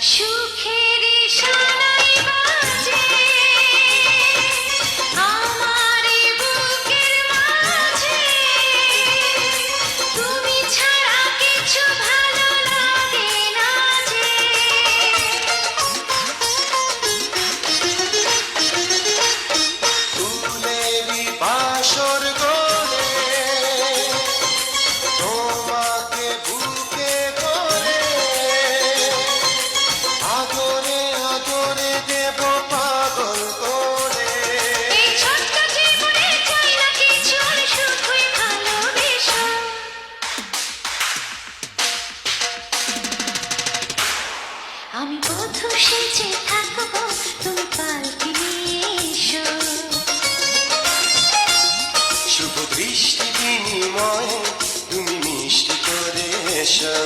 সুখের সানাই বাজে আমার বুকের মাঝে, তুমি ছাড়া কিছু ভালো লাগে না যে। ফুলেরই বাসর গড়ে তোমাকে বুকে করে আদরে আদরে দেব পাগল করে। এই ছোট্ট জীবনে চাই না কিছু, শুধুই ভালোবেসো। আমি বধূ সেজে থাকবো, তুমি পালকি নিয়ে এসো। শুভ দৃষ্টি বিনিময়ে তুমি মিষ্টি করে এসো।